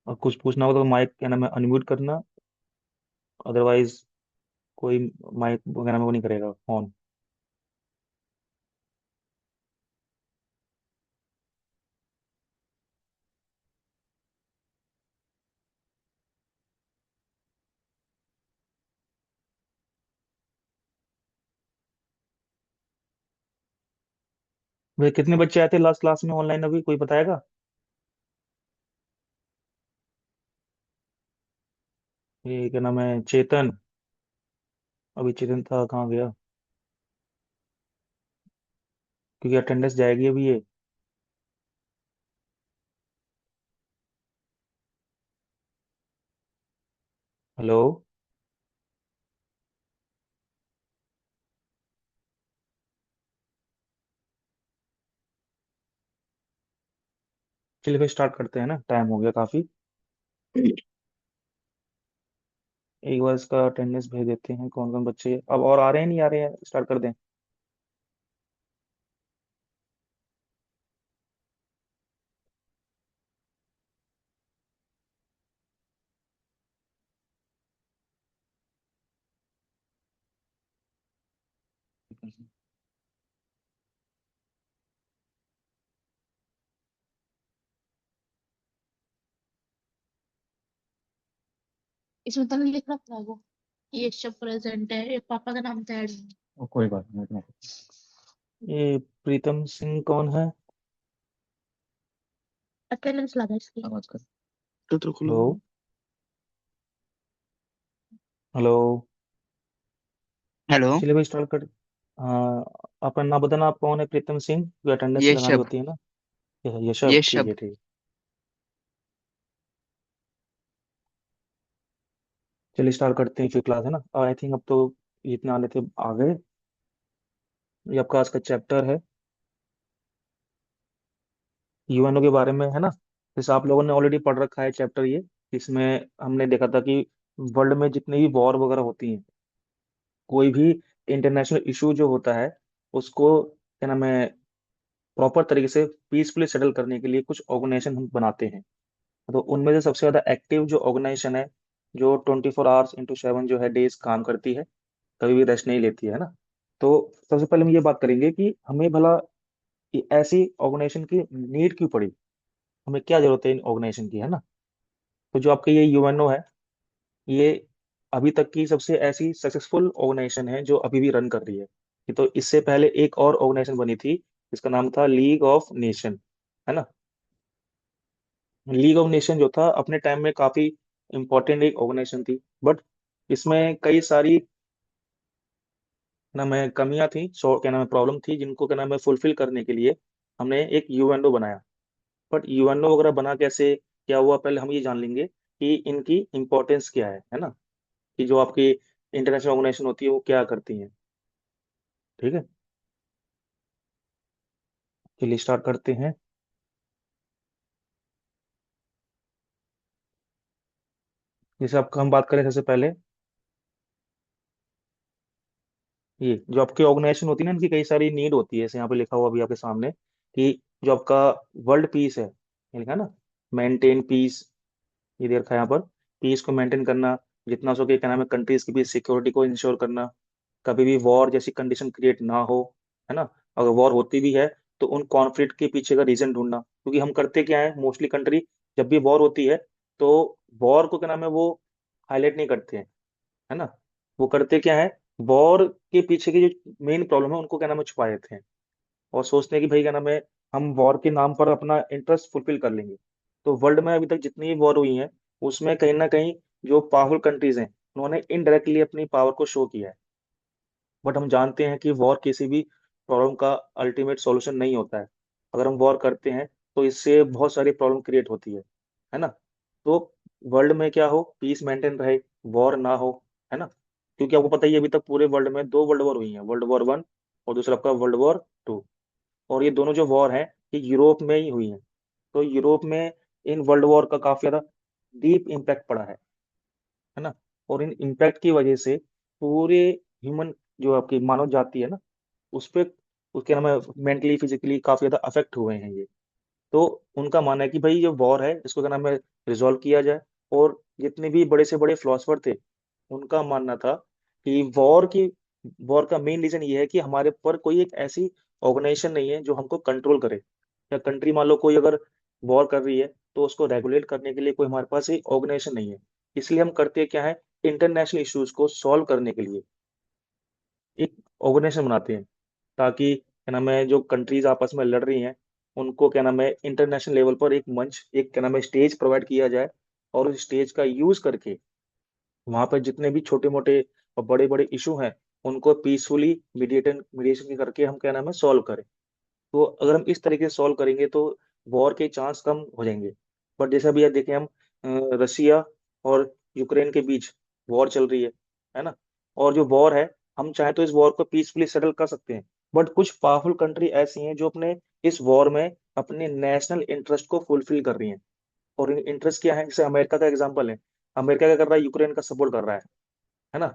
और कुछ पूछना हो तो माइक क्या नाम है अनम्यूट करना, अदरवाइज कोई माइक क्या नाम है वो नहीं करेगा ऑन। वे कितने बच्चे आए थे लास्ट क्लास में ऑनलाइन, अभी कोई बताएगा? ये क्या नाम है चेतन, अभी चेतन था कहाँ गया? क्योंकि अटेंडेंस जाएगी अभी ये। हेलो। चलिए फिर स्टार्ट करते हैं ना, टाइम हो गया काफी। एक बार इसका अटेंडेंस भेज देते हैं, कौन कौन बच्चे अब और आ रहे हैं नहीं आ रहे हैं, स्टार्ट कर दें। इसमें तो नहीं लिख रखा है वो। ये सब प्रेजेंट है, एक पापा का नाम तो ऐड नहीं कोई बात नहीं ये प्रीतम सिंह कौन है? है। अटेंडेंस लगा इसकी। आवाज कर। तो खुलो। हेलो। हेलो। हेलो। चलिए भाई स्टार्ट कर। हाँ, अपना नाम बताना, आप कौन है? प्रीतम सिंह, जो अटेंडेंस ये लगानी शब होती है ना। ये सब ये ठीक है शब ठीक है। चलिए स्टार्ट करते हैं फिर क्लास, है ना? आई थिंक अब तो जितने आने थे आ गए। ये आपका आज का चैप्टर है यूएनओ के बारे में, है ना? जैसे आप लोगों ने ऑलरेडी पढ़ रखा है चैप्टर ये। इसमें हमने देखा था कि वर्ल्ड में जितनी भी वॉर वगैरह होती हैं, कोई भी इंटरनेशनल इशू जो होता है, उसको क्या नाम है प्रॉपर तरीके से पीसफुली सेटल करने के लिए कुछ ऑर्गेनाइजेशन हम बनाते हैं। तो उनमें से सबसे ज्यादा एक्टिव जो ऑर्गेनाइजेशन है, जो 24 आवर्स इंटू 7 जो है डेज काम करती है, कभी भी रेस्ट नहीं लेती है ना। तो सबसे पहले हम ये बात करेंगे कि हमें भला ये ऐसी ऑर्गेनाइजेशन की नीड क्यों पड़ी, हमें क्या जरूरत है इन ऑर्गेनाइजेशन की, है ना? तो जो आपके ये यूएनओ है, ये अभी तक की सबसे ऐसी सक्सेसफुल ऑर्गेनाइजेशन है जो अभी भी रन कर रही है। तो इससे पहले एक और ऑर्गेनाइजेशन बनी थी, जिसका नाम था लीग ऑफ नेशन, है ना? लीग ऑफ नेशन जो था अपने टाइम में काफी इंपॉर्टेंट एक ऑर्गेनाइजेशन थी, बट इसमें कई सारी ना मैं कमियां थी, सो क्या नाम है प्रॉब्लम थी, जिनको क्या नाम है फुलफिल करने के लिए हमने एक यूएनओ बनाया। बट यूएनओ वगैरह बना कैसे, क्या हुआ, पहले हम ये जान लेंगे कि इनकी इंपॉर्टेंस क्या है ना? कि जो आपकी इंटरनेशनल ऑर्गेनाइजेशन होती है वो क्या करती है। ठीक है, चलिए स्टार्ट करते हैं। जैसे आपका हम बात करें सबसे पहले, ये जो आपकी ऑर्गेनाइजेशन होती है ना, इनकी कई सारी नीड होती है। जैसे यहाँ पे लिखा हुआ अभी आपके सामने कि जो आपका वर्ल्ड पीस है, ये लिखा है ना, मेंटेन पीस, ये दे रखा है यहाँ पर। पीस को मेंटेन करना, जितना हो सके क्या नाम है कंट्रीज की भी सिक्योरिटी को इंश्योर करना, कभी भी वॉर जैसी कंडीशन क्रिएट ना हो, है ना? अगर वॉर होती भी है तो उन कॉन्फ्लिक्ट के पीछे का रीजन ढूंढना, क्योंकि हम करते क्या है मोस्टली कंट्री, जब भी वॉर होती है तो वॉर को क्या नाम है वो हाईलाइट नहीं करते हैं, है ना? वो करते क्या है, वॉर के पीछे की जो मेन प्रॉब्लम है उनको क्या नाम है छुपा देते हैं, और सोचते हैं कि भाई क्या नाम है हम वॉर के नाम पर अपना इंटरेस्ट फुलफिल कर लेंगे। तो वर्ल्ड में अभी तक जितनी भी वॉर हुई है, उसमें कहीं ना कहीं जो पावरफुल कंट्रीज हैं, उन्होंने इनडायरेक्टली अपनी पावर को शो किया है। बट हम जानते हैं कि वॉर किसी भी प्रॉब्लम का अल्टीमेट सॉल्यूशन नहीं होता है। अगर हम वॉर करते हैं तो इससे बहुत सारी प्रॉब्लम क्रिएट होती है ना? तो वर्ल्ड में क्या हो, पीस मेंटेन रहे, वॉर ना हो, है ना? क्योंकि आपको पता ही है अभी तक पूरे वर्ल्ड में दो वर्ल्ड वॉर हुई हैं, वर्ल्ड वॉर 1 और दूसरा आपका वर्ल्ड वॉर 2। और ये दोनों जो वॉर हैं ये यूरोप में ही हुई हैं। तो यूरोप में इन वर्ल्ड वॉर का काफी ज्यादा डीप इम्पैक्ट पड़ा है ना? और इन इम्पैक्ट की वजह से पूरे ह्यूमन जो आपकी मानव जाति है ना, उस पे उसके नाम है मेंटली फिजिकली काफी ज्यादा अफेक्ट हुए हैं ये। तो उनका मानना है कि भाई ये वॉर है, इसको क्या नाम है रिजॉल्व किया जाए। और जितने भी बड़े से बड़े फिलोसफर थे, उनका मानना था कि वॉर का मेन रीजन ये है कि हमारे पर कोई एक ऐसी ऑर्गेनाइजेशन नहीं है जो हमको कंट्रोल करे। या कंट्री मान लो कोई अगर वॉर कर रही है, तो उसको रेगुलेट करने के लिए कोई हमारे पास एक ऑर्गेनाइजेशन नहीं है। इसलिए हम करते क्या है, इंटरनेशनल इश्यूज को सॉल्व करने के लिए एक ऑर्गेनाइजेशन बनाते हैं, ताकि क्या नाम है जो कंट्रीज आपस में लड़ रही हैं, उनको क्या नाम है इंटरनेशनल लेवल पर एक मंच, एक क्या नाम है स्टेज प्रोवाइड किया जाए। और उस स्टेज का यूज करके वहां पर जितने भी छोटे मोटे और बड़े बड़े इशू हैं, उनको पीसफुली मीडिएशन करके हम क्या नाम है सॉल्व करें। तो अगर हम इस तरीके से सॉल्व करेंगे तो वॉर के चांस कम हो जाएंगे। बट जैसे अभी यार देखें हम, रसिया और यूक्रेन के बीच वॉर चल रही है ना। और जो वॉर है, हम चाहे तो इस वॉर को पीसफुली सेटल कर सकते हैं। बट कुछ पावरफुल कंट्री ऐसी हैं जो अपने इस वॉर में अपने नेशनल इंटरेस्ट को फुलफिल कर रही हैं। और इंटरेस्ट क्या है, जैसे अमेरिका का एग्जांपल है। अमेरिका क्या कर रहा है, यूक्रेन का सपोर्ट कर रहा है ना।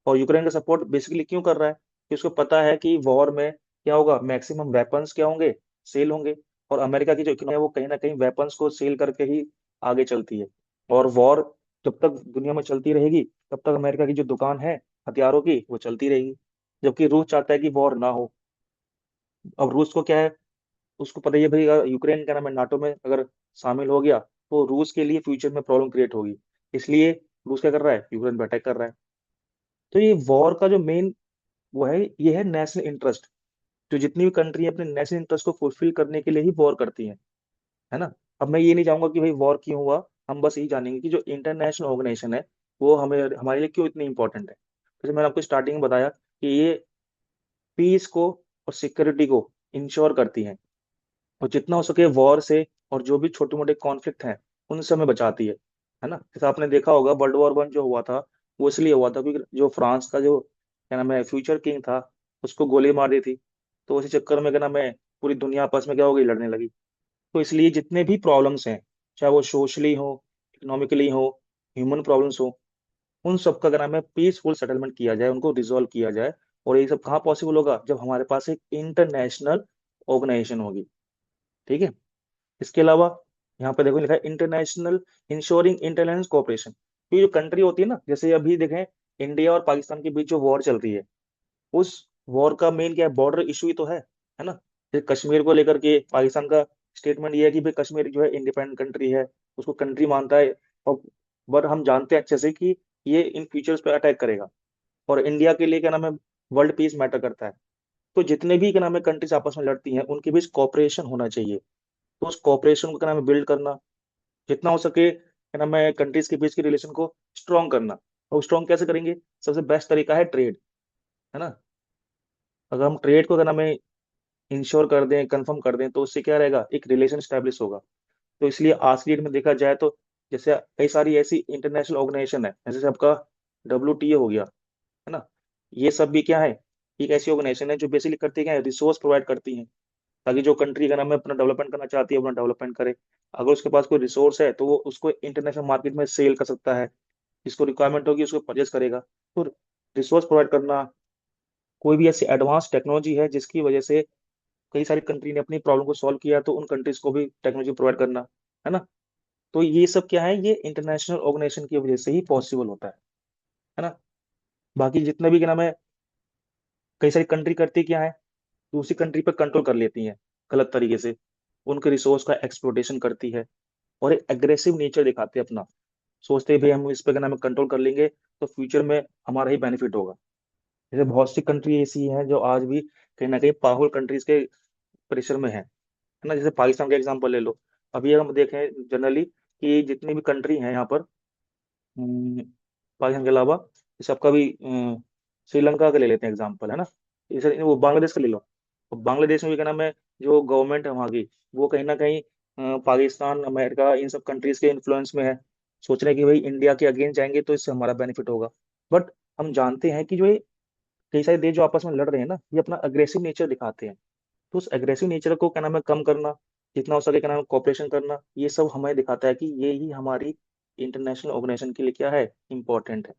और यूक्रेन का सपोर्ट बेसिकली क्यों कर रहा है, कि उसको पता है कि वॉर में क्या होगा, मैक्सिमम वेपन्स क्या होंगे, सेल होंगे। और अमेरिका की जो इकोनॉमी है वो कहीं ना कहीं वेपन्स को सेल करके ही आगे चलती है। और वॉर जब तक दुनिया में चलती रहेगी, तब तक अमेरिका की जो दुकान है हथियारों की वो चलती रहेगी। जबकि रूस चाहता है कि वॉर ना हो। अब रूस को क्या है, उसको पता ही है भाई, अगर यूक्रेन का नाम है नाटो में अगर शामिल हो गया, तो रूस के लिए फ्यूचर में प्रॉब्लम क्रिएट होगी। इसलिए रूस क्या कर रहा है, यूक्रेन पे अटैक कर रहा है। तो ये वॉर का जो मेन वो है, ये है नेशनल इंटरेस्ट। जो जितनी भी कंट्री है अपने नेशनल इंटरेस्ट को फुलफिल करने के लिए ही वॉर करती है ना। अब मैं ये नहीं चाहूंगा कि भाई वॉर क्यों हुआ, हम बस यही जानेंगे कि जो इंटरनेशनल ऑर्गेनाइजेशन है वो हमें हमारे लिए क्यों इतनी इंपॉर्टेंट है। जैसे मैंने आपको स्टार्टिंग में बताया कि ये पीस को और सिक्योरिटी को इंश्योर करती है। और जितना हो सके वॉर से और जो भी छोटे मोटे कॉन्फ्लिक्ट हैं, उनसे हमें बचाती है ना। जैसे आपने देखा होगा वर्ल्ड वॉर 1 जो हुआ था, वो इसलिए हुआ था क्योंकि जो फ्रांस का जो क्या नाम है फ्यूचर किंग था, उसको गोली मार दी थी। तो उसी चक्कर में क्या नाम है पूरी दुनिया आपस में क्या हो गई, लड़ने लगी। तो इसलिए जितने भी प्रॉब्लम्स हैं, चाहे वो सोशली हो, इकोनॉमिकली हो, ह्यूमन प्रॉब्लम्स हो, उन सब का क्या नाम है पीसफुल सेटलमेंट किया जाए, उनको रिजोल्व किया जाए। और ये सब कहाँ पॉसिबल होगा, जब हमारे पास एक इंटरनेशनल ऑर्गेनाइजेशन होगी। ठीक है। इसके अलावा यहाँ पे देखो लिखा है इंटरनेशनल इंश्योरिंग इंटेलिजेंस कोऑपरेशन। ये जो कंट्री होती है ना, जैसे अभी देखें इंडिया और पाकिस्तान के बीच जो वॉर चल रही है, उस वॉर का मेन क्या है, बॉर्डर इशू ही तो है ना। जैसे कश्मीर को लेकर के पाकिस्तान का स्टेटमेंट ये है कि भाई कश्मीर जो है इंडिपेंडेंट कंट्री है, उसको कंट्री मानता है। और पर हम जानते हैं अच्छे से कि ये इन फ्यूचर्स पे अटैक करेगा। और इंडिया के लिए क्या नाम है, वर्ल्ड पीस मैटर करता है। तो जितने भी क्या नाम है कंट्रीज आपस में लड़ती हैं, उनके बीच कॉपरेशन होना चाहिए। तो उस कॉपरेशन को क्या नाम है बिल्ड करना, जितना हो सके क्या नाम है कंट्रीज के बीच के रिलेशन को स्ट्रॉन्ग करना। और स्ट्रॉन्ग कैसे करेंगे, सबसे बेस्ट तरीका है ट्रेड, है ना। अगर हम ट्रेड को क्या नाम है इंश्योर कर दें, कंफर्म कर दें, तो उससे क्या रहेगा, एक रिलेशन स्टैब्लिश होगा। तो इसलिए आज की डेट में देखा जाए तो जैसे कई सारी ऐसी इंटरनेशनल ऑर्गेनाइजेशन है, जैसे आपका WTO हो गया, है ना। ये सब भी क्या है, एक ऐसी ऑर्गेनाइजेशन है जो बेसिकली करती क्या है, रिसोर्स प्रोवाइड करती है, ताकि जो कंट्री का नाम है अपना डेवलपमेंट करना चाहती है अपना डेवलपमेंट करे। अगर उसके पास कोई रिसोर्स है तो वो उसको इंटरनेशनल मार्केट में सेल कर सकता है। जिसको रिक्वायरमेंट होगी उसको परचेज करेगा। तो रिसोर्स प्रोवाइड करना, कोई भी ऐसी एडवांस टेक्नोलॉजी है जिसकी वजह से कई सारी कंट्री ने अपनी प्रॉब्लम को सॉल्व किया, तो उन कंट्रीज को भी टेक्नोलॉजी प्रोवाइड करना, है ना। तो ये सब क्या है, ये इंटरनेशनल ऑर्गेनाइजेशन की वजह से ही पॉसिबल होता है ना। बाकी जितना भी क्या नाम है, कई सारी कंट्री करती क्या है, दूसरी कंट्री पर कंट्रोल कर लेती हैं गलत तरीके से, उनके रिसोर्स का एक्सप्लोटेशन करती है। और एक एग्रेसिव नेचर दिखाते हैं अपना, सोचते हैं भाई हम इस पे क्या नाम है कंट्रोल कर लेंगे, तो फ्यूचर में हमारा ही बेनिफिट होगा। जैसे बहुत सी कंट्री ऐसी हैं जो आज भी कहीं ना कहीं पावरफुल कंट्रीज के प्रेशर में है ना। जैसे पाकिस्तान का एग्जांपल ले लो। अभी अगर हम देखें जनरली कि जितनी भी कंट्री हैं यहाँ पर, पाकिस्तान के अलावा, जैसे आपका भी श्रीलंका का ले लेते हैं एग्जांपल, है ना। जैसे वो बांग्लादेश का ले लो। तो बांग्लादेश में भी क्या नाम है, जो गवर्नमेंट है वहाँ की, वो कहीं ना कहीं पाकिस्तान अमेरिका इन सब कंट्रीज के इन्फ्लुएंस में है। सोच रहे हैं कि भाई इंडिया के अगेंस्ट जाएंगे तो इससे हमारा बेनिफिट होगा। बट हम जानते हैं कि जो ये कई सारे देश जो आपस में लड़ रहे हैं ना, ये अपना अग्रेसिव नेचर दिखाते हैं। तो उस एग्रेसिव नेचर को क्या नाम है कम करना, जितना हो सके क्या नाम है कोऑपरेशन करना, ये सब हमें दिखाता है कि ये ही हमारी इंटरनेशनल ऑर्गेनाइजेशन के लिए क्या है, इंपॉर्टेंट है।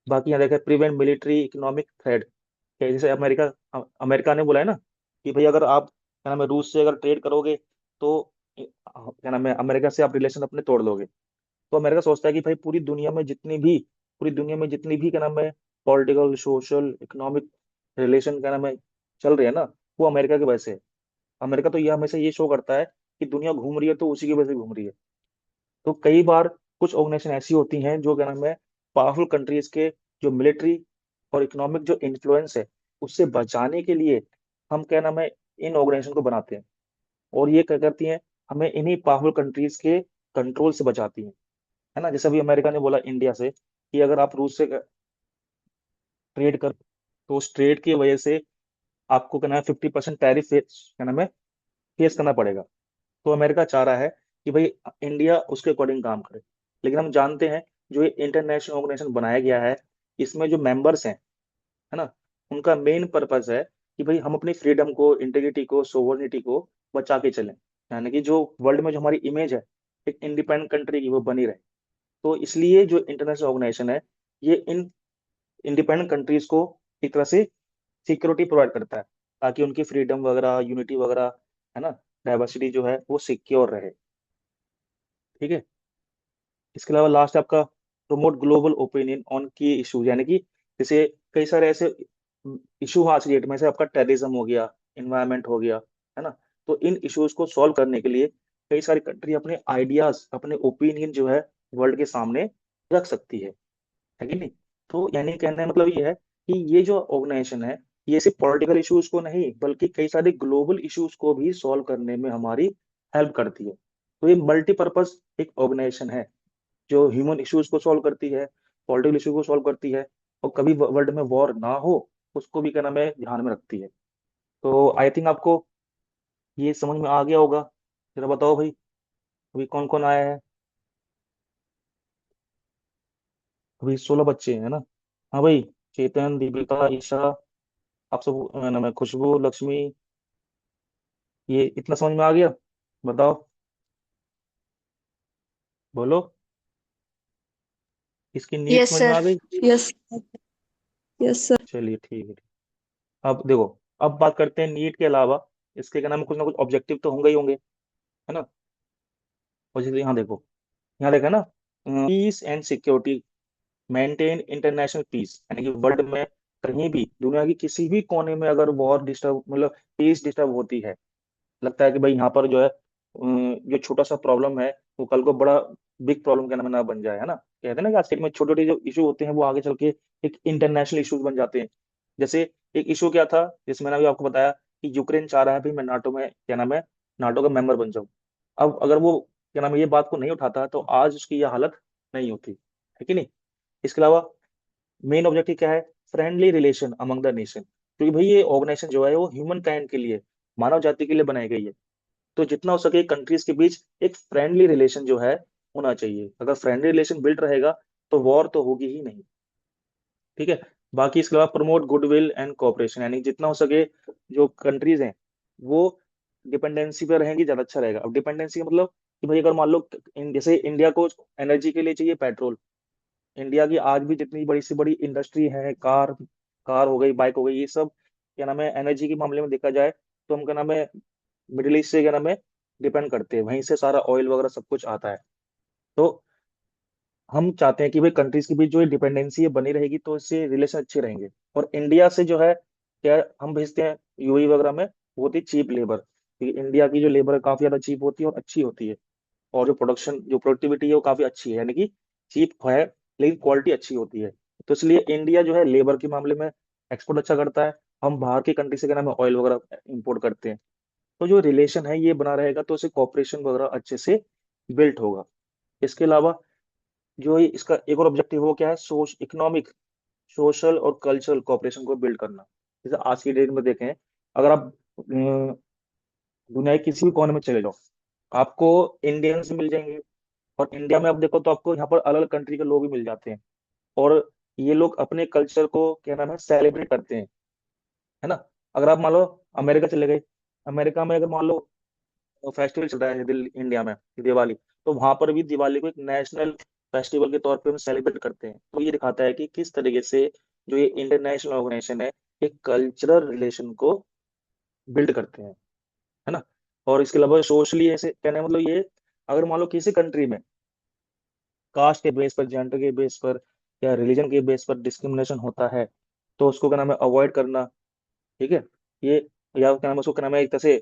बाकी यहाँ देखा प्रिवेंट मिलिट्री इकोनॉमिक थ्रेट, जैसे अमेरिका अमेरिका ने बोला है ना कि भाई अगर आप क्या नाम है रूस से अगर ट्रेड करोगे तो क्या नाम है अमेरिका से आप रिलेशन अपने तोड़ लोगे। तो अमेरिका सोचता है कि भाई पूरी दुनिया में जितनी भी क्या नाम है पॉलिटिकल सोशल इकोनॉमिक रिलेशन क्या नाम है चल रही है ना, वो अमेरिका की वजह से है। अमेरिका तो ये हमेशा ये शो करता है कि दुनिया घूम रही है तो उसी की वजह से घूम रही है। तो कई बार कुछ ऑर्गेनाइजेशन ऐसी होती हैं जो क्या नाम है पावरफुल कंट्रीज के जो मिलिट्री और इकोनॉमिक जो इन्फ्लुएंस है उससे बचाने के लिए हम क्या नाम है इन ऑर्गेनाइजेशन को बनाते हैं। और ये क्या करती हैं, हमें इन्हीं पावरफुल कंट्रीज के कंट्रोल से बचाती हैं। है ना, जैसे अभी अमेरिका ने बोला इंडिया से कि अगर आप रूस से ट्रेड कर तो उस ट्रेड की वजह से आपको क्या नाम है 50% टैरिफ क्या नाम है फेस करना पड़ेगा। तो अमेरिका चाह रहा है कि भाई इंडिया उसके अकॉर्डिंग काम करे। लेकिन हम जानते हैं जो ये इंटरनेशनल ऑर्गेनाइजेशन बनाया गया है इसमें जो मेंबर्स हैं, है ना, उनका मेन पर्पस है कि भाई हम अपनी फ्रीडम को इंटीग्रिटी को सोवरेनिटी को बचा के चलें। यानी कि जो वर्ल्ड में जो हमारी इमेज है एक इंडिपेंडेंट कंट्री की वो बनी रहे। तो इसलिए जो इंटरनेशनल ऑर्गेनाइजेशन है ये इन इंडिपेंडेंट कंट्रीज को एक तरह से सिक्योरिटी प्रोवाइड करता है ताकि उनकी फ्रीडम वगैरह यूनिटी वगैरह, है ना, डाइवर्सिटी जो है वो सिक्योर रहे। ठीक है। इसके अलावा लास्ट आपका प्रमोट ग्लोबल ओपिनियन ऑन की इशूज, यानी कि जैसे कई सारे ऐसे इशू आज की डेट में से आपका टेररिज्म हो गया, इन्वायरमेंट हो गया, है ना। तो इन इश्यूज को सॉल्व करने के लिए कई सारी कंट्री अपने आइडियाज अपने ओपिनियन जो है वर्ल्ड के सामने रख सकती है कि नहीं। तो यानी कहने का मतलब ये है कि ये जो ऑर्गेनाइजेशन है ये सिर्फ पॉलिटिकल इश्यूज को नहीं बल्कि कई सारे ग्लोबल इश्यूज को भी सॉल्व करने में हमारी हेल्प करती है। तो ये मल्टीपर्पज एक ऑर्गेनाइजेशन है जो ह्यूमन इश्यूज को सॉल्व करती है, पॉलिटिकल इश्यू को सॉल्व करती है, और कभी वर्ल्ड में वॉर ना हो उसको भी क्या नाम है ध्यान में रखती है। तो आई थिंक आपको ये समझ में आ गया होगा। जरा बताओ भाई अभी कौन कौन आया है। अभी 16 बच्चे हैं ना। हाँ भाई, चेतन दीपिका ईशा, आप सब नाम है खुशबू लक्ष्मी, ये इतना समझ में आ गया। बताओ, बोलो, इसकी नीड यस समझ में सर। आ गई। यस। Yes sir. चलिए ठीक है। अब देखो, अब बात करते हैं नीट के अलावा इसके क्या नाम है कुछ ना कुछ ऑब्जेक्टिव तो होंगे ही होंगे, है ना। और जैसे यहाँ देखा ना, peace and security, maintain international peace, यानी कि वर्ल्ड में कहीं भी दुनिया की किसी भी कोने में अगर वॉर डिस्टर्ब मतलब पीस डिस्टर्ब होती है, लगता है कि भाई यहाँ पर जो है जो छोटा सा प्रॉब्लम है वो कल को बड़ा बिग प्रॉब्लम का ना बन जाए, है ना। कहते हैं ना कि आज के डेट में छोटे छोटे जो इशू होते हैं वो आगे चल के एक इंटरनेशनल इशूज बन जाते हैं। जैसे एक इशू क्या था जिसमें मैंने अभी आपको बताया कि यूक्रेन चाह रहा है भाई मैं नाटो में क्या नाम है नाटो का मेंबर बन जाऊं। अब अगर वो क्या नाम है ये बात को नहीं उठाता तो आज उसकी ये हालत नहीं होती, है कि नहीं। इसके अलावा मेन ऑब्जेक्टिव क्या है, friendly relation among the nation, क्योंकि भाई ये ऑर्गेनाइजेशन जो है वो ह्यूमन काइंड के लिए मानव जाति के लिए बनाई गई है। तो जितना हो सके कंट्रीज के बीच एक फ्रेंडली रिलेशन जो है होना चाहिए। अगर फ्रेंडली रिलेशन बिल्ड रहेगा तो वॉर तो होगी ही नहीं। ठीक है। बाकी इसके अलावा प्रमोट गुडविल एंड कोऑपरेशन, यानी जितना हो सके जो कंट्रीज हैं वो डिपेंडेंसी पे रहेंगी ज्यादा अच्छा रहेगा। अब डिपेंडेंसी का मतलब कि भाई अगर मान लो जैसे इंडिया को एनर्जी के लिए चाहिए पेट्रोल, इंडिया की आज भी जितनी बड़ी से बड़ी इंडस्ट्री है, कार कार हो गई बाइक हो गई ये सब क्या नाम है एनर्जी के मामले में देखा जाए तो हम क्या नाम है मिडिल ईस्ट से क्या नाम है डिपेंड करते हैं, वहीं से सारा ऑयल वगैरह सब कुछ आता है। तो हम चाहते हैं कि भाई कंट्रीज के बीच जो डिपेंडेंसी है बनी रहेगी तो इससे रिलेशन अच्छे रहेंगे। और इंडिया से जो है क्या हम भेजते हैं यूएई वगैरह में बहुत ही चीप लेबर, क्योंकि इंडिया की जो लेबर है काफी ज्यादा चीप होती है और अच्छी होती है। और जो प्रोडक्शन जो प्रोडक्टिविटी है वो काफी अच्छी है, यानी कि चीप है लेकिन क्वालिटी अच्छी होती है। तो इसलिए इंडिया जो है लेबर के मामले में एक्सपोर्ट अच्छा करता है। हम बाहर की कंट्री से क्या नाम है ऑयल वगैरह इंपोर्ट करते हैं। तो जो रिलेशन है ये बना रहेगा तो उससे कॉपरेशन वगैरह अच्छे से बिल्ट होगा। इसके अलावा जो इसका एक और ऑब्जेक्टिव वो क्या है, इकोनॉमिक सोशल और कल्चरल कॉपरेशन को बिल्ड करना। जैसे आज की डेट में देखें, अगर आप दुनिया के किसी भी कोने में चले जाओ आपको इंडियंस मिल जाएंगे। और इंडिया में आप देखो तो आपको यहाँ पर अलग अलग कंट्री के लोग भी मिल जाते हैं। और ये लोग अपने कल्चर को क्या नाम है सेलिब्रेट करते हैं, है ना। अगर आप मान लो अमेरिका चले गए, अमेरिका में अगर मान लो फेस्टिवल चल रहा है दिल्ली इंडिया में दिवाली, तो वहां पर भी दिवाली को एक नेशनल फेस्टिवल के तौर पे हम सेलिब्रेट करते हैं। तो ये दिखाता है कि किस तरीके से जो ये इंटरनेशनल ऑर्गेनाइजेशन है एक कल्चरल रिलेशन को बिल्ड करते हैं, है ना। और इसके अलावा सोशली ऐसे कहने का मतलब ये, अगर मान लो किसी कंट्री में कास्ट के बेस पर, जेंडर के बेस पर या रिलीजन के बेस पर डिस्क्रिमिनेशन होता है, तो उसको क्या नाम है अवॉइड करना। ठीक है। ये, या क्या नाम है उसको क्या नाम है एक तरह से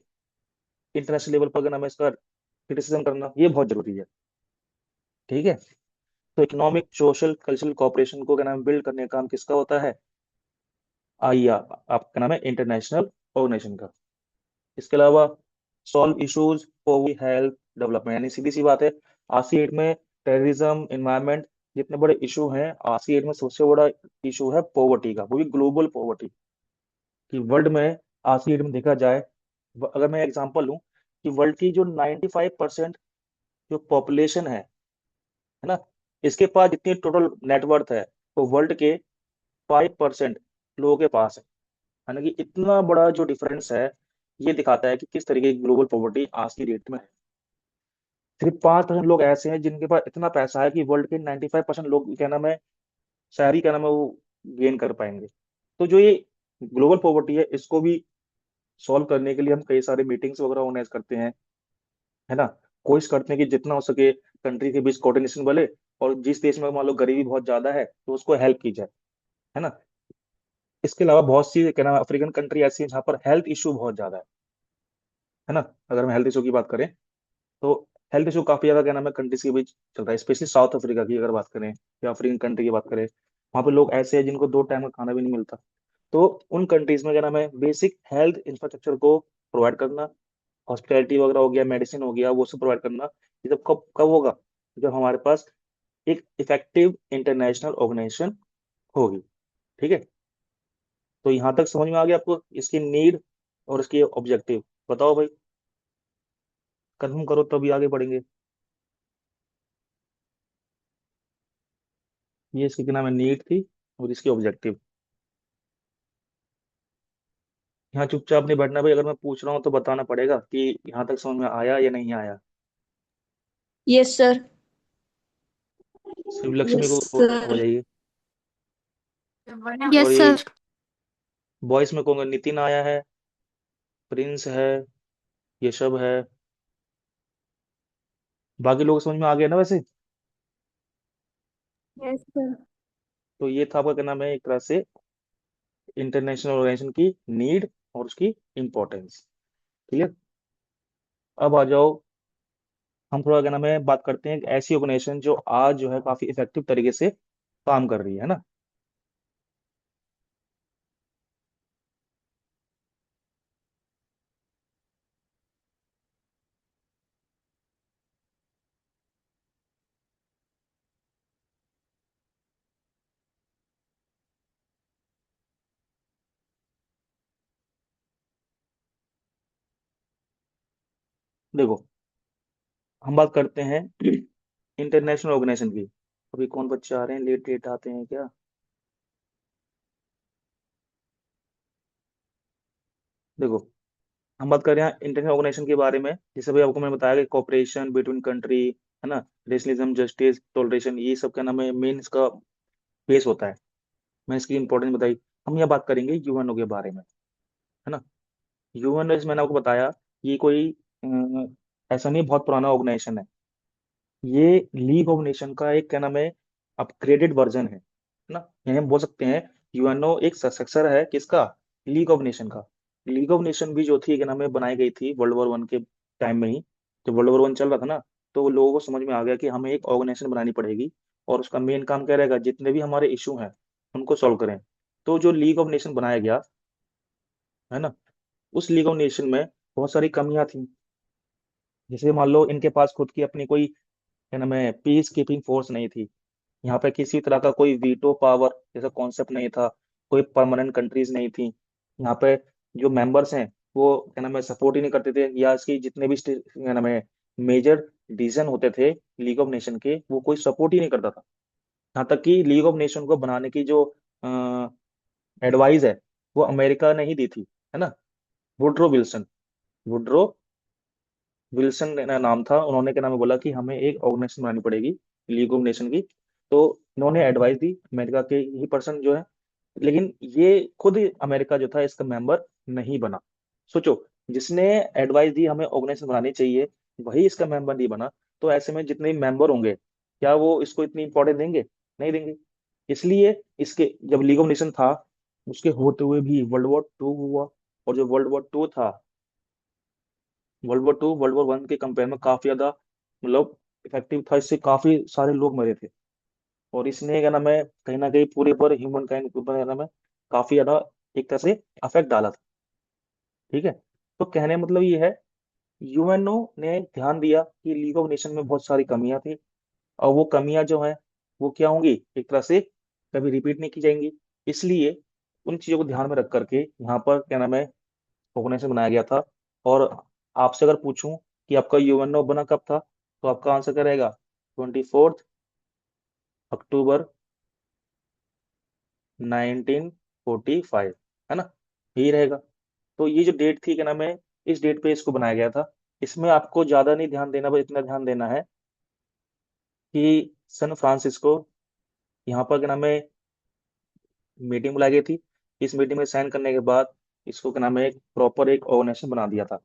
इंटरनेशनल लेवल पर क्या नाम है इसका क्रिटिसिज्म करना, ये बहुत जरूरी है। ठीक है। तो इकोनॉमिक सोशल कल्चरल कॉपरेशन को क्या नाम बिल्ड करने का काम किसका होता है? आइया, आपका नाम है इंटरनेशनल ऑर्गेनाइजेशन का। इसके अलावा solve issues poverty health development, यानी सीधी सी बात है, आज की डेट में टेररिज्म एनवायरमेंट जितने बड़े इशू हैं, आज की डेट में सबसे बड़ा इशू है पॉवर्टी का, वो भी ग्लोबल पॉवर्टी। कि वर्ल्ड में आज की डेट में देखा जाए, अगर मैं एग्जांपल लूं, कि वर्ल्ड की जो 95% जो पॉपुलेशन है ना, इसके पास जितनी टोटल नेटवर्थ है, वो वर्ल्ड के 5% लोगों के पास है ना। कि इतना बड़ा जो डिफरेंस है, ये दिखाता है कि किस तरीके की ग्लोबल पॉवर्टी आज की डेट में है। सिर्फ 5% लोग ऐसे हैं जिनके पास इतना पैसा है कि वर्ल्ड के 95% लोग क्या नाम है शहरी क्या नाम है वो गेन कर पाएंगे। तो जो ये ग्लोबल पॉवर्टी है, इसको भी सॉल्व करने के लिए हम कई सारे मीटिंग्स वगैरह ऑर्गेनाइज करते हैं, है ना। कोशिश करते हैं कि जितना हो सके कंट्री के बीच कोऑर्डिनेशन बने, और जिस देश में मान लो गरीबी बहुत ज्यादा है तो उसको हेल्प की जाए, है ना। इसके अलावा बहुत सी क्या नाम है अफ्रीकन कंट्री ऐसी है जहाँ पर हेल्थ इशू बहुत ज्यादा है ना। अगर हम हेल्थ इशू की बात करें, तो हेल्थ इशू काफी ज्यादा क्या नाम है कंट्रीज के बीच चल रहा है, स्पेशली साउथ अफ्रीका की अगर बात करें या अफ्रीकन कंट्री की बात करें, वहाँ पे लोग ऐसे हैं जिनको 2 टाइम का खाना भी नहीं मिलता। तो उन कंट्रीज में क्या नाम है बेसिक हेल्थ इंफ्रास्ट्रक्चर को प्रोवाइड करना, हॉस्पिटैलिटी वगैरह हो गया, मेडिसिन हो गया, वो सब प्रोवाइड करना, ये सब कब कब होगा? जब हमारे पास एक इफेक्टिव इंटरनेशनल ऑर्गेनाइजेशन होगी। ठीक है। तो यहाँ तक समझ में आ गया आपको इसकी नीड और इसकी ऑब्जेक्टिव? बताओ भाई, कंफर्म करो तभी आगे बढ़ेंगे। ये इसकी क्या नाम है नीड थी, और इसकी ऑब्जेक्टिव। यहाँ चुपचाप नहीं बैठना भाई, अगर मैं पूछ रहा हूँ तो बताना पड़ेगा कि यहाँ तक समझ में आया या नहीं आया। Yes sir. Shiv Lakshmi yes को हो सर। जाइए। और यस ये सर। बॉयज में कहूँगा नितिन आया है, प्रिंस है, ये सब है। बाकी लोग समझ में आ गया ना वैसे? Yes sir. तो ये था आपका क्या नाम है एक तरह से इंटरनेशनल ऑर्गेनाइजेशन की नीड और उसकी इम्पोर्टेंस। क्लियर? अब आ जाओ, हम थोड़ा क्या नाम है बात करते हैं एक ऐसी ऑर्गेनाइजेशन जो आज जो है काफी इफेक्टिव तरीके से काम कर रही है ना। देखो, हम बात करते हैं इंटरनेशनल ऑर्गेनाइजेशन की। अभी कौन बच्चे आ रहे हैं, लेट लेट आते हैं क्या? देखो, हम बात कर रहे हैं इंटरनेशनल ऑर्गेनाइजेशन के बारे में, जैसे भाई आपको मैंने बताया कि कॉपरेशन बिटवीन कंट्री, है ना, नेशनलिज्म, जस्टिस, टॉलरेशन, ये सब क्या नाम है मेन इसका बेस होता है। मैं इसकी इंपॉर्टेंस बताई। हम यहाँ बात करेंगे यूएनओ के बारे में, है ना। यूएनओ मैंने आपको बताया, ये कोई ऐसा नहीं बहुत पुराना ऑर्गेनाइजेशन है। ये लीग ऑफ नेशन का एक क्या नाम है अपग्रेडेड वर्जन है ना। यानी हम बोल सकते हैं यूएनओ एक सक्सेसर है किसका? लीग ऑफ नेशन का। लीग ऑफ नेशन भी जो थी क्या नाम है बनाई गई थी वर्ल्ड वॉर 1 के टाइम में ही। जब वर्ल्ड वॉर 1 चल रहा था ना, तो लोगों को समझ में आ गया कि हमें एक ऑर्गेनाइजेशन बनानी पड़ेगी, और उसका मेन काम क्या रहेगा, जितने भी हमारे इशू हैं उनको सॉल्व करें। तो जो लीग ऑफ नेशन बनाया गया, है ना, उस लीग ऑफ नेशन में बहुत सारी कमियां थी। जैसे मान लो इनके पास खुद की अपनी कोई क्या नाम है पीस कीपिंग फोर्स नहीं थी। यहाँ पे किसी तरह का कोई वीटो पावर जैसा कॉन्सेप्ट नहीं था। कोई परमानेंट कंट्रीज नहीं थी यहाँ पे। जो मेंबर्स हैं वो क्या नाम है सपोर्ट ही नहीं करते थे, या इसकी जितने भी क्या नाम है मेजर डिसीजन होते थे लीग ऑफ नेशन के, वो कोई सपोर्ट ही नहीं करता था। यहाँ तक कि लीग ऑफ नेशन को बनाने की जो एडवाइस है, वो अमेरिका ने ही दी थी, है ना। वुड्रो विल्सन, वुड्रो विल्सन का नाम था, उन्होंने क्या नाम है बोला कि हमें एक ऑर्गेनाइजेशन बनानी पड़ेगी लीग ऑफ नेशन की। तो इन्होंने एडवाइस दी अमेरिका के ही पर्सन जो है, लेकिन ये खुद अमेरिका जो था इसका मेंबर नहीं बना। सोचो, जिसने एडवाइस दी हमें ऑर्गेनाइजेशन बनानी चाहिए, वही इसका मेंबर नहीं बना, तो ऐसे में जितने मेंबर होंगे, क्या वो इसको इतनी इंपॉर्टेंस देंगे? नहीं देंगे। इसलिए इसके जब लीग ऑफ नेशन था, उसके होते हुए भी वर्ल्ड वॉर 2 हुआ। और जो वर्ल्ड वॉर 2 था, वर्ल्ड वॉर 2 वर्ल्ड वॉर 1 के कंपेयर में काफी ज्यादा मतलब इफेक्टिव था। इससे काफी सारे लोग मरे थे। और इसने क्या नाम है, कहीं ना कहीं पूरे पर ह्यूमन काइंड के ऊपर क्या नाम है, काफी ज्यादा एक तरह से अफेक्ट डाला था। ठीक है। तो कहने का मतलब ये है, यूएनओ ने ध्यान दिया कि लीग ऑफ नेशन में बहुत सारी कमियां थी, और वो कमियां जो हैं वो क्या होंगी, एक तरह से कभी रिपीट नहीं की जाएंगी। इसलिए उन चीजों को ध्यान में रख करके यहाँ पर क्या नाम है, ऑर्गेनाइजेशन बनाया गया था। और आपसे अगर पूछूं कि आपका यूएनओ बना कब था, तो आपका आंसर क्या रहेगा? 24 अक्टूबर 1945, है ना? यही रहेगा। तो ये जो डेट थी, क्या नाम है, इस डेट पे इसको बनाया गया था। इसमें आपको ज्यादा नहीं ध्यान देना, बस इतना ध्यान देना है कि सन फ्रांसिस्को, यहाँ पर क्या नाम है, मीटिंग बुलाई गई थी। इस मीटिंग में साइन करने के बाद इसको क्या नाम है, एक प्रॉपर एक ऑर्गेनाइजेशन बना दिया था।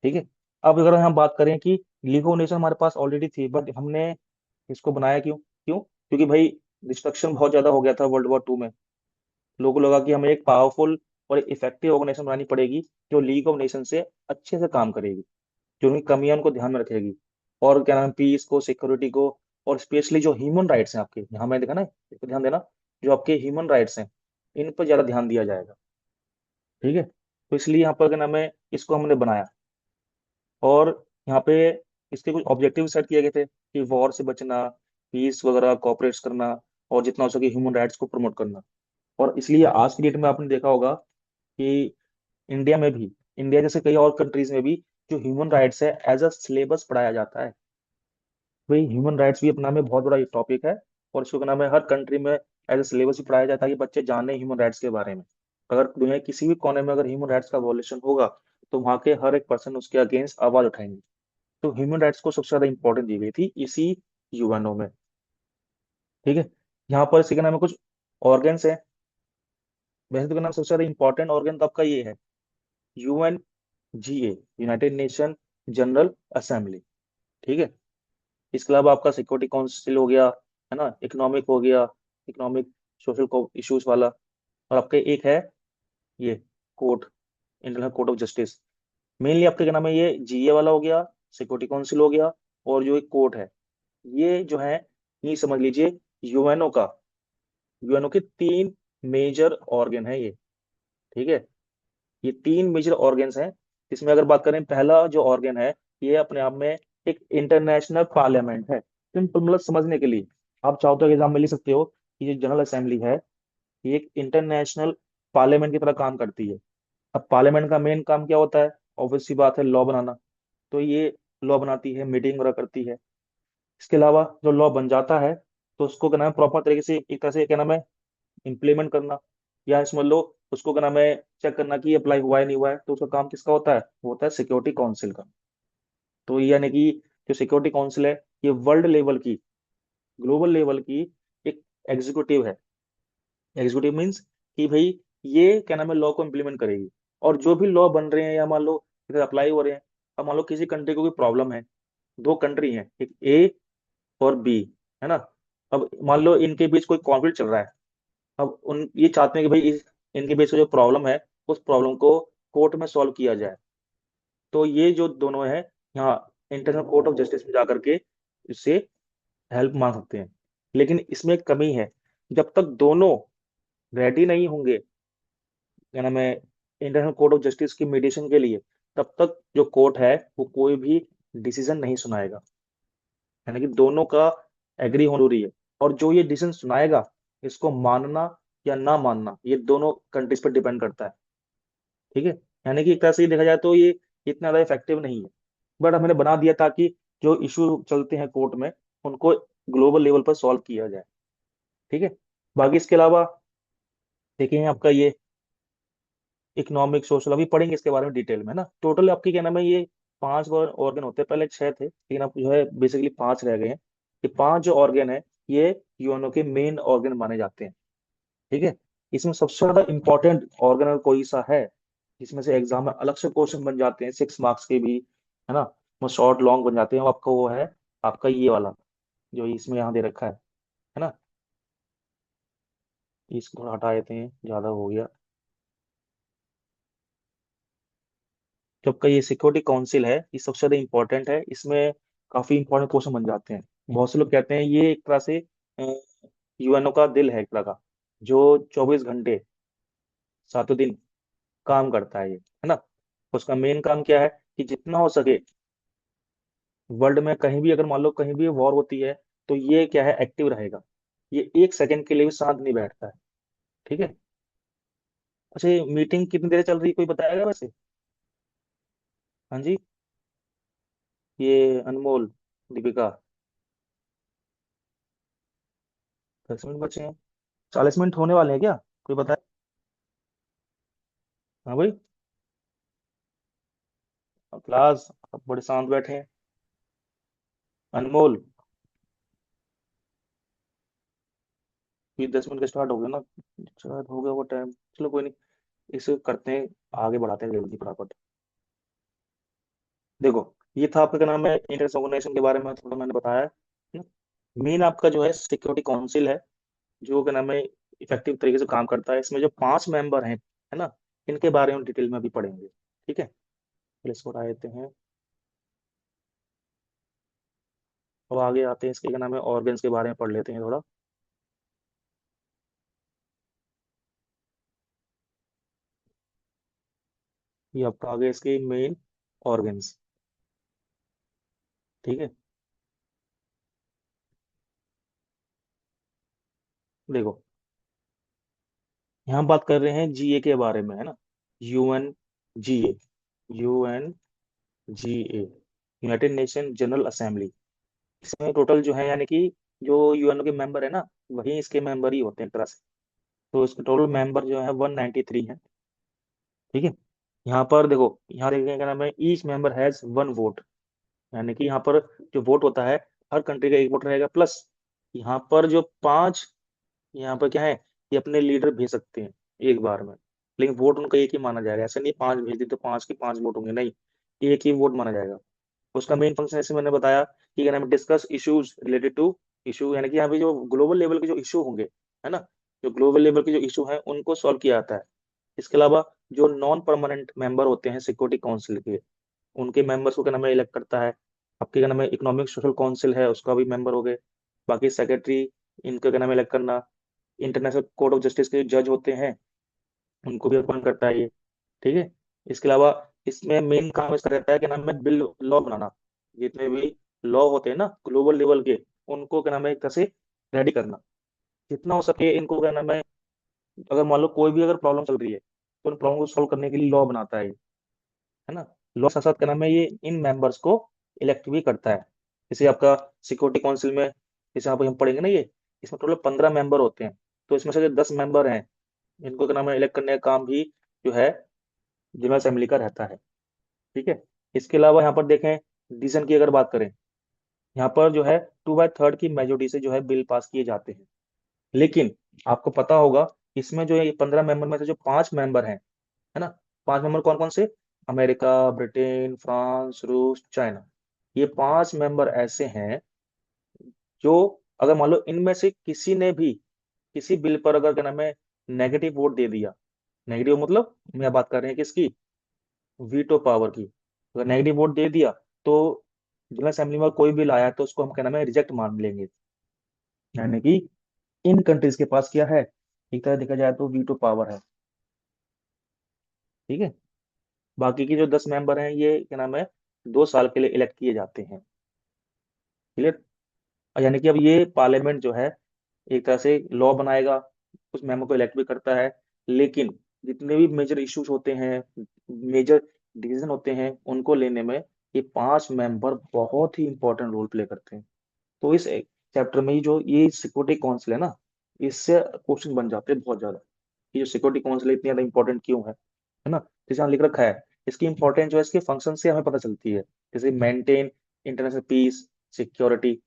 ठीक है। अब अगर हम बात करें कि लीग ऑफ नेशन हमारे पास ऑलरेडी थी, बट हमने इसको बनाया क्यों? क्यों? क्योंकि भाई डिस्ट्रक्शन बहुत ज्यादा हो गया था वर्ल्ड वॉर 2 में। लोगों को लगा कि हमें एक पावरफुल और एक इफेक्टिव ऑर्गेनाइजेशन बनानी पड़ेगी, जो लीग ऑफ नेशन से अच्छे से काम करेगी, जो उनकी कमियां उनको ध्यान में रखेगी, और क्या नाम, पीस को, सिक्योरिटी को, और स्पेशली जो ह्यूमन राइट्स हैं आपके, यहाँ मैं देखा ना, इस पर ध्यान देना, जो आपके ह्यूमन राइट्स हैं, इन पर ज्यादा ध्यान दिया जाएगा। ठीक है। तो इसलिए यहाँ पर क्या नाम है, इसको हमने बनाया। और यहाँ पे इसके कुछ ऑब्जेक्टिव सेट किए गए थे कि वॉर से बचना, पीस वगैरह, कोऑपरेट करना, और जितना हो सके ह्यूमन राइट्स को प्रमोट करना। और इसलिए आज की डेट में आपने देखा होगा कि इंडिया में भी, इंडिया जैसे कई और कंट्रीज में भी, जो ह्यूमन राइट्स है एज अ सिलेबस पढ़ाया जाता है। भाई ह्यूमन राइट्स भी अपना में बहुत बड़ा टॉपिक है, और इसको क्या नाम है, हर कंट्री में एज अ सिलेबस भी पढ़ाया जाता है, कि बच्चे जाने ह्यूमन राइट्स के बारे में। अगर दुनिया के किसी भी कोने में अगर ह्यूमन राइट्स का वॉल्यूशन होगा, तो वहाँ के हर एक पर्सन उसके अगेंस्ट आवाज उठाएंगे। तो ह्यूमन राइट्स को सबसे ज्यादा इंपॉर्टेंस दी गई थी इसी यूएनओ में। ठीक है। यहाँ पर इसी के नाम में कुछ ऑर्गन्स हैं। वैसे तो क्या नाम, सबसे ज्यादा इंपॉर्टेंट ऑर्गन तो आपका ये है, UNGA, United nation general assembly. ठीक है। इसके अलावा आपका सिक्योरिटी काउंसिल हो गया, है ना, इकोनॉमिक हो गया, इकोनॉमिक सोशल इश्यूज वाला। और आपके एक है ये court, international court of justice. Mainly आपके क्या नाम है, ये जीए वाला हो गया, सिक्योरिटी काउंसिल हो गया, और जो एक कोर्ट है, ये जो है, ये समझ लीजिए यूएनओ का, यूएनओ के 3 मेजर ऑर्गन है ये। ठीक है। ये 3 मेजर ऑर्गन्स हैं। इसमें अगर बात करें, पहला जो ऑर्गन है, ये अपने आप में एक इंटरनेशनल पार्लियामेंट है। सिंपल मतलब समझने के लिए, आप चाहो तो एग्जाम में लिख सकते हो कि जो जनरल असेंबली है, ये एक इंटरनेशनल पार्लियामेंट की तरह काम करती है। अब पार्लियामेंट का मेन काम क्या होता है? ऑब्वियस सी बात है, लॉ बनाना। तो ये लॉ बनाती है, मीटिंग वगैरह करती है। इसके अलावा जो लॉ बन जाता है, तो उसको क्या नाम है, प्रॉपर तरीके से एक तरह से क्या नाम है, इम्प्लीमेंट करना, या समझ लो उसको क्या नाम है, चेक करना कि अप्लाई हुआ है नहीं हुआ है, तो उसका काम किसका होता है? वो होता है सिक्योरिटी काउंसिल का। तो ये यानी कि जो सिक्योरिटी काउंसिल है, ये वर्ल्ड लेवल की, ग्लोबल लेवल की एक एग्जीक्यूटिव है। एग्जीक्यूटिव मीन्स कि भाई ये क्या नाम है, लॉ को इम्प्लीमेंट करेगी। और जो भी लॉ बन रहे हैं, या मान लो इधर अप्लाई हो रहे हैं, अब मान लो किसी कंट्री को कोई प्रॉब्लम है, दो कंट्री हैं, एक ए और बी, है ना? अब मान लो इनके बीच कोई कॉन्फ्लिक्ट चल रहा है। अब उन ये चाहते हैं कि भाई इनके बीच में जो प्रॉब्लम है, उस प्रॉब्लम को कोर्ट में सॉल्व किया जाए। तो ये जो दोनों है, यहाँ इंटरनेशनल कोर्ट ऑफ जस्टिस में जाकर के इससे हेल्प मांग सकते हैं। लेकिन इसमें एक कमी है, जब तक दोनों रेडी नहीं होंगे, क्या नाम है, इंटरनेशनल कोर्ट ऑफ जस्टिस की मीडिएशन के लिए, तब तक जो कोर्ट है वो कोई भी डिसीजन नहीं सुनाएगा। यानी कि दोनों का एग्री होना जरूरी है। और जो ये डिसीजन सुनाएगा, इसको मानना या ना मानना, ये दोनों कंट्रीज पर डिपेंड करता है। ठीक है। यानी कि एक तरह से ये देखा जाए तो ये इतना ज्यादा इफेक्टिव नहीं है, बट हमने बना दिया ताकि जो इशू चलते हैं कोर्ट में, उनको ग्लोबल लेवल पर सॉल्व किया जाए। ठीक है। बाकी इसके अलावा देखिए, आपका ये इकोनॉमिक सोशल अभी पढ़ेंगे इसके बारे में डिटेल में ना। टोटल आपकी क्या नाम है, ये 5 ऑर्गन होते हैं, पहले 6 थे, लेकिन अब जो है बेसिकली 5 रह गए हैं। ये 5 जो ऑर्गन है, ये यूएनओ के मेन ऑर्गन माने जाते हैं। ठीक है। इसमें सबसे ज्यादा इंपॉर्टेंट ऑर्गन अगर कोई सा है, जिसमें से एग्जाम में अलग से क्वेश्चन बन जाते हैं 6 मार्क्स के भी, है ना, वो शॉर्ट लॉन्ग बन जाते हैं। वो आपका वो है, आपका ये वाला जो इसमें यहाँ दे रखा है ना। इसको थोड़ा हटा देते हैं, ज्यादा हो गया। जो आपका ये सिक्योरिटी काउंसिल है, ये सबसे ज्यादा इंपॉर्टेंट है। इसमें काफी इंपॉर्टेंट क्वेश्चन बन जाते हैं। बहुत से लोग कहते हैं ये एक तरह से यूएनओ का दिल है, एक तरह का, जो 24 घंटे 7 दिन काम करता है ये, है ना। उसका मेन काम क्या है कि जितना हो सके वर्ल्ड में कहीं भी, अगर मान लो कहीं भी वॉर होती है, तो ये क्या है, एक्टिव रहेगा। ये 1 सेकंड के लिए भी शांत नहीं बैठता है। ठीक है। अच्छा, ये मीटिंग कितनी देर चल रही है, कोई बताएगा वैसे? हाँ जी, ये अनमोल, दीपिका। 10 मिनट बचे हैं, 40 मिनट होने वाले हैं क्या? कोई बताए? हाँ भाई। अब क्लास, अब बड़े शांत बैठे हैं। अनमोल, ये 10 मिनट का स्टार्ट हो गया ना, शायद हो गया वो टाइम। चलो कोई नहीं, इसे करते हैं, आगे बढ़ाते हैं जल्दी फटाफट। देखो, ये था आपका क्या नाम है, इंटरेस्ट ऑर्गेनाइजेशन के बारे में थोड़ा मैंने बताया है। मेन आपका जो है सिक्योरिटी काउंसिल है, जो क्या नाम है इफेक्टिव तरीके से काम करता है। इसमें जो 5 मेंबर हैं, है ना, इनके बारे में डिटेल में अभी पढ़ेंगे। ठीक है, पहले इसको हटा देते हैं। अब आगे आते हैं, इसके क्या नाम है ऑर्गन्स के बारे में पढ़ लेते हैं थोड़ा। ये आपका आगे इसके मेन ऑर्गन्स। ठीक है। देखो, यहाँ बात कर रहे हैं जीए के बारे में, है ना। यूएन जीए, यूएन जीए, यूनाइटेड नेशन जनरल असेंबली। इसमें टोटल जो है, यानी कि जो यूएनओ के मेंबर है ना, वही इसके मेंबर ही होते हैं एक तरह से। तो इसके टोटल मेंबर जो है 193 है। ठीक है। यहाँ पर देखो, यहाँ देखिए क्या नाम है, ईच मेंबर हैज 1 वोट। यानी कि यहाँ पर जो वोट होता है, हर कंट्री का एक वोट रहेगा, प्लस यहाँ पर जो 5, यहाँ पर क्या है, ये अपने लीडर भेज सकते हैं एक बार में। लेकिन वोट उनका एक ही माना जाएगा, ऐसा नहीं 5 भेज दी तो 5 के 5 वोट होंगे, नहीं, एक ही वोट माना जाएगा। उसका मेन फंक्शन ऐसे मैंने बताया कि क्या नाम है, discuss issues related to issue, यानी कि यहाँ पे जो ग्लोबल लेवल के जो इशू होंगे, है ना, जो ग्लोबल लेवल के जो इशू हैं उनको सॉल्व किया जाता है। इसके अलावा जो नॉन परमानेंट मेंबर होते हैं सिक्योरिटी काउंसिल के, उनके मेंबर्स को क्या नाम है इलेक्ट करता है। आपके क्या नाम है इकोनॉमिक सोशल काउंसिल है, उसका भी मेंबर हो गए। बाकी सेक्रेटरी, इनका क्या नाम है इलेक्ट करना। इंटरनेशनल कोर्ट ऑफ जस्टिस के जज होते हैं, उनको भी अपॉइंट करता है ये। ठीक है। इसके अलावा इसमें मेन काम इसका रहता है क्या नाम है, बिल लॉ बनाना। जितने भी लॉ होते हैं ना ग्लोबल लेवल के, उनको क्या नाम है एक तरह से रेडी करना। जितना हो सके इनको क्या नाम है, अगर मान लो कोई भी अगर प्रॉब्लम चल रही है, तो उन प्रॉब्लम को सॉल्व करने के लिए लॉ बनाता है ये, है ना। लॉ साथ साथ क्या नाम है, ये इन मेंबर्स को इलेक्ट भी करता है। जैसे आपका सिक्योरिटी काउंसिल में, जैसे आप हम पढ़ेंगे ना ये, इसमें टोटल 15 मेंबर होते हैं। तो इसमें से जो 10 मेंबर हैं, इनको क्या नाम है इलेक्ट करने का काम भी जो है जनरल असेंबली का रहता है। ठीक है। इसके अलावा यहाँ पर देखें, डिसीजन की अगर बात करें, यहाँ पर जो है 2/3 की मेजोरिटी से जो है बिल पास किए जाते हैं। लेकिन आपको पता होगा, इसमें जो है ये 15 मेंबर में से जो 5 मेंबर हैं, है ना, 5 मेंबर कौन कौन से, अमेरिका, ब्रिटेन, फ्रांस, रूस, चाइना, ये 5 मेंबर ऐसे हैं जो, अगर मान लो इनमें से किसी ने भी किसी बिल पर अगर क्या नाम है नेगेटिव वोट दे दिया, नेगेटिव मतलब मैं बात कर रहे हैं किसकी, वीटो पावर की। अगर नेगेटिव वोट दे दिया, तो जनरल असेंबली में कोई बिल आया तो उसको हम क्या नाम है रिजेक्ट मान लेंगे। यानी कि इन कंट्रीज के पास क्या है, एक तरह देखा जाए तो वीटो पावर है। ठीक है। बाकी के जो 10 मेंबर हैं, ये क्या नाम है 2 साल के लिए इलेक्ट किए जाते हैं। क्लियर। यानी कि अब ये पार्लियामेंट जो है एक तरह से लॉ बनाएगा, उस मेंबर को इलेक्ट भी करता है। लेकिन जितने भी मेजर इश्यूज होते हैं, मेजर डिसीजन होते हैं, उनको लेने में ये 5 मेंबर बहुत ही इंपॉर्टेंट रोल प्ले करते हैं। तो इस चैप्टर में ही जो ये सिक्योरिटी काउंसिल है ना, इससे क्वेश्चन बन जाते हैं बहुत ज्यादा, कि जो सिक्योरिटी काउंसिल इतनी ज्यादा इंपॉर्टेंट क्यों है ना। जैसे यहाँ लिख रखा है, इसकी इंपॉर्टेंस जो है इसके फंक्शन से हमें पता चलती है। जैसे मेंटेन इंटरनेशनल पीस, सिक्योरिटी,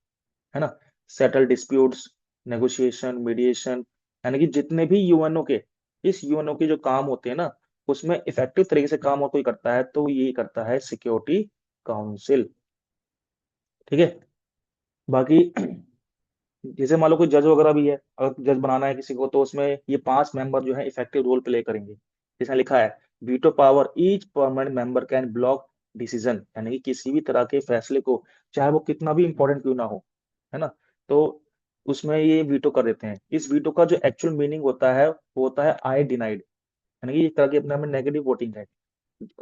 है ना, सेटल डिस्प्यूट्स, नेगोशिएशन, मीडिएशन, यानी कि जितने भी यूएनओ के, इस यूएनओ के जो काम होते हैं ना, उसमें इफेक्टिव तरीके से काम और कोई करता है तो ये करता है सिक्योरिटी काउंसिल। ठीक है। बाकी जैसे मान लो कोई जज वगैरह भी है, अगर जज बनाना है किसी को तो उसमें ये 5 मेंबर जो है इफेक्टिव रोल प्ले करेंगे। जैसे लिखा है, veto power, each permanent member can block decision, यानी कि किसी भी तरह के फैसले को, चाहे वो कितना भी इंपॉर्टेंट क्यों ना हो, है ना, तो उसमें ये वीटो कर देते हैं। इस वीटो का जो एक्चुअल मीनिंग होता है वो होता है आई डिनाइड, यानी कि एक तरह की अपने में नेगेटिव वोटिंग है।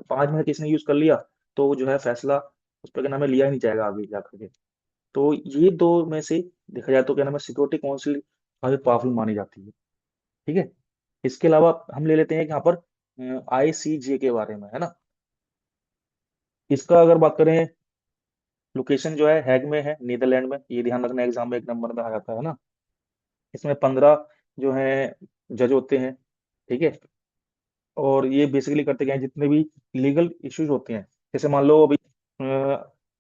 5 में किसी ने यूज कर लिया तो वो जो है फैसला उस पर क्या नाम है लिया ही नहीं जाएगा आगे जाकर के। तो ये दो में से देखा जाए तो क्या नाम है सिक्योरिटी काउंसिल काफी पावरफुल मानी जाती है। ठीक है। इसके अलावा हम ले लेते हैं यहाँ पर ICJ के बारे में, है ना। इसका अगर बात करें, लोकेशन जो है हैग में है, नीदरलैंड में, ये ध्यान रखना, एग्जाम में 1 नंबर में आ जाता है ना। इसमें 15 जो है जज होते हैं। ठीक है। और ये बेसिकली करते क्या है, जितने भी लीगल इश्यूज होते हैं, जैसे मान लो अभी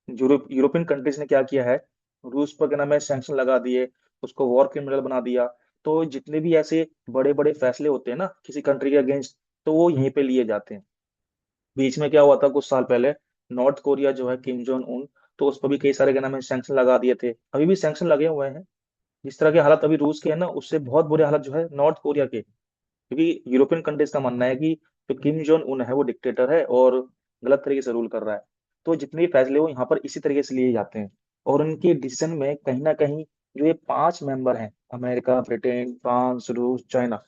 यूरोपियन कंट्रीज ने क्या किया है, रूस पर क्या नाम है सैंक्शन लगा दिए, उसको वॉर क्रिमिनल बना दिया। तो जितने भी ऐसे बड़े बड़े फैसले होते हैं ना किसी कंट्री के अगेंस्ट, तो वो यहीं पे लिए जाते हैं। बीच में क्या हुआ था कुछ साल पहले, नॉर्थ कोरिया जो है किम जोन उन, तो उस पर भी कई सारे क्या नाम है सैंक्शन लगा दिए थे, अभी भी सैंक्शन लगे हुए हैं। जिस तरह के हालात अभी रूस के है ना, उससे बहुत बुरे हालात जो है नॉर्थ कोरिया के, क्योंकि यूरोपियन कंट्रीज का मानना है कि जो किम जोन उन है वो डिक्टेटर है और गलत तरीके से रूल कर रहा है। तो जितने भी फैसले हो यहाँ पर इसी तरीके से लिए जाते हैं। और उनके डिसीजन में कहीं ना कहीं जो ये 5 मेंबर हैं, अमेरिका, ब्रिटेन, फ्रांस, रूस, चाइना,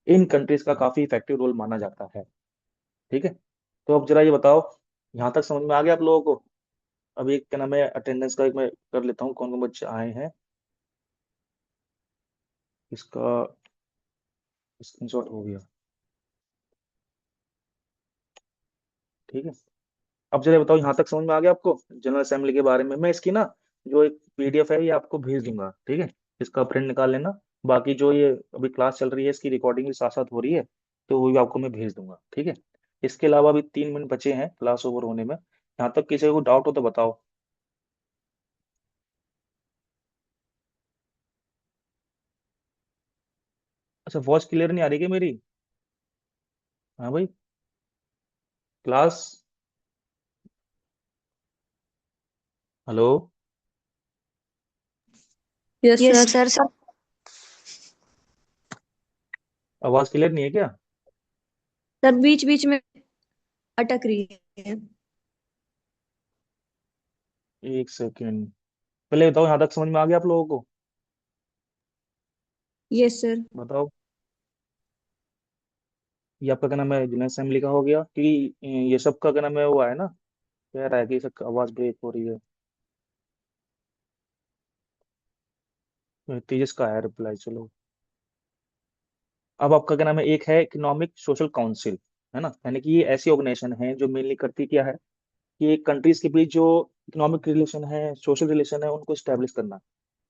इन कंट्रीज का काफी इफेक्टिव रोल माना जाता है। ठीक है। तो अब जरा ये बताओ, यहाँ तक समझ में आ गया आप लोगों को। अब एक क्या नाम है अटेंडेंस का एक मैं कर लेता हूँ, कौन कौन बच्चे आए हैं इसका स्क्रीनशॉट हो गया। ठीक है। अब जरा बताओ, यहाँ तक समझ में आ गया आपको जनरल असेंबली के बारे में। मैं इसकी ना जो एक PDF है ये आपको भेज दूंगा, ठीक है, इसका प्रिंट निकाल लेना। बाकी जो ये अभी क्लास चल रही है इसकी रिकॉर्डिंग भी साथ साथ हो रही है, तो वो भी आपको मैं भेज दूंगा। ठीक है। इसके अलावा अभी 3 मिनट बचे हैं क्लास ओवर होने में, यहाँ तक किसी को डाउट हो तो बताओ। अच्छा, वॉइस क्लियर नहीं आ रही क्या मेरी? हाँ भाई, class, hello, yes yes sir. Sir सब। आवाज क्लियर नहीं है क्या? सर बीच बीच में अटक रही है। 1 सेकेंड, पहले बताओ यहाँ तक समझ में आ गया आप लोगों को? Yes sir. बताओ। ये आपका क्या नाम है जनरल असेंबली का हो गया, क्योंकि ये सब का क्या नाम है वो है ना, कह रहा है कि इसका आवाज ब्रेक हो रही है। तेजस का है रिप्लाई, चलो। अब आपका क्या नाम है, एक है इकोनॉमिक सोशल काउंसिल, है ना, यानी कि ये ऐसी ऑर्गेनाइजेशन है जो मेनली करती क्या है कि कंट्रीज के बीच जो इकोनॉमिक रिलेशन है, सोशल रिलेशन है, उनको स्टैब्लिश करना,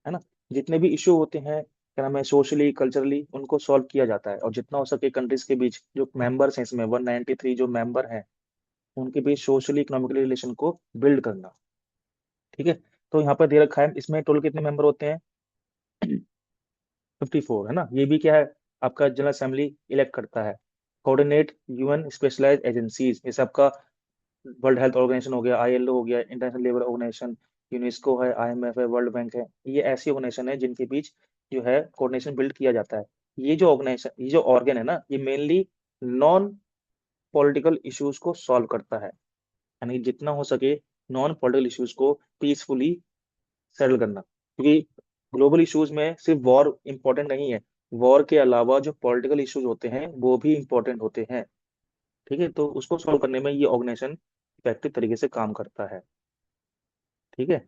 है ना। जितने भी इशू होते हैं क्या नाम है सोशली कल्चरली, उनको सॉल्व किया जाता है, और जितना हो सके कंट्रीज के बीच जो मेंबर्स हैं, इसमें 193 जो मेंबर हैं, उनके बीच सोशली इकोनॉमिकली रिलेशन को बिल्ड करना। ठीक है। तो यहाँ पर दे रखा है, इसमें टोटल कितने मेंबर होते हैं? 54, है ना। ये भी क्या है, आपका जनरल असेंबली इलेक्ट करता है। कोऑर्डिनेट UN स्पेशलाइज एजेंसीज, जैसे आपका वर्ल्ड हेल्थ ऑर्गेनाइजेशन हो गया, ILO हो गया, इंटरनेशनल लेबर ऑर्गेनाइजेशन, यूनेस्को है, IMF है, वर्ल्ड बैंक है, ये ऐसी ऑर्गेनाइजेशन है जिनके बीच जो है कोऑर्डिनेशन बिल्ड किया जाता है। ये जो ऑर्गेनाइजेशन, ये जो ऑर्गन है ना, ये मेनली नॉन पॉलिटिकल इश्यूज को सॉल्व करता है, यानी जितना हो सके नॉन पॉलिटिकल इश्यूज को पीसफुली सेटल करना, क्योंकि ग्लोबल इश्यूज में सिर्फ वॉर इंपॉर्टेंट नहीं है, वॉर के अलावा जो पॉलिटिकल इश्यूज होते हैं वो भी इंपॉर्टेंट होते हैं। ठीक है। तो उसको सॉल्व करने में ये ऑर्गेनाइजेशन इफेक्टिव तरीके से काम करता है। ठीक है।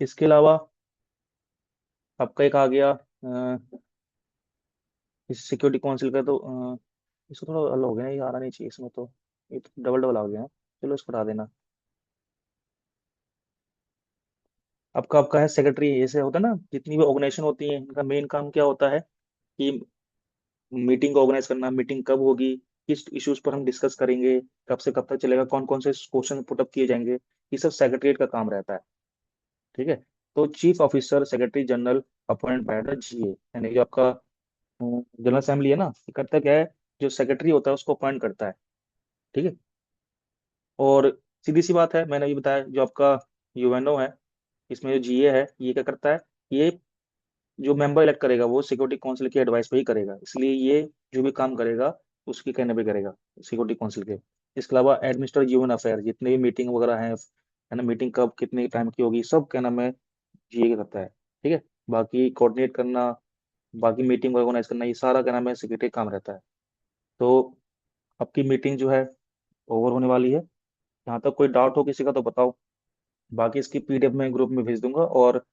इसके अलावा आपका एक आ गया इस सिक्योरिटी काउंसिल का, तो इसको थोड़ा अलग हो गया, ये आना नहीं चाहिए इसमें, तो ये तो डबल डबल आ गया है। चलो इसको हटा देना। आपका आपका है सेक्रेटरी, ऐसे होता है ना, जितनी भी ऑर्गेनाइजेशन होती है इनका मेन काम क्या होता है कि मीटिंग ऑर्गेनाइज करना, मीटिंग कब होगी, किस इश्यूज पर हम डिस्कस करेंगे, कब से कब तक चलेगा, कौन कौन से क्वेश्चन पुटअप किए जाएंगे, ये सब सेक्रेटरीट का काम रहता है। ठीक है। तो chief officer secretary general appoint by the GA, यानी जो आपका जनरल असेंबली है ना, ये करता क्या है, जो सेक्रेटरी होता है उसको अपॉइंट करता है। ठीक है। और सीधी सी बात है, मैंने अभी बताया, जो आपका यूएनओ है, इसमें जो जीए है, ये क्या करता है, ये जो मेंबर इलेक्ट करेगा वो सिक्योरिटी काउंसिल की एडवाइस पे ही करेगा, इसलिए ये जो भी काम करेगा उसके कहने पे करेगा, सिक्योरिटी काउंसिल के। इसके अलावा एडमिनिस्टर ह्यूमन अफेयर, जितने भी मीटिंग वगैरह हैं, है ना, मीटिंग कब कितने टाइम की होगी, सब क्या नाम है, जीए करता है। ठीक है। बाकी कोऑर्डिनेट करना, बाकी मीटिंग ऑर्गेनाइज करना, ये सारा क्या नाम है, सेक्रेटरी काम रहता है। तो आपकी मीटिंग जो है ओवर होने वाली है। यहाँ तक कोई डाउट हो किसी का तो बताओ, बाकी इसकी पीडीएफ में ग्रुप में भेज दूंगा। और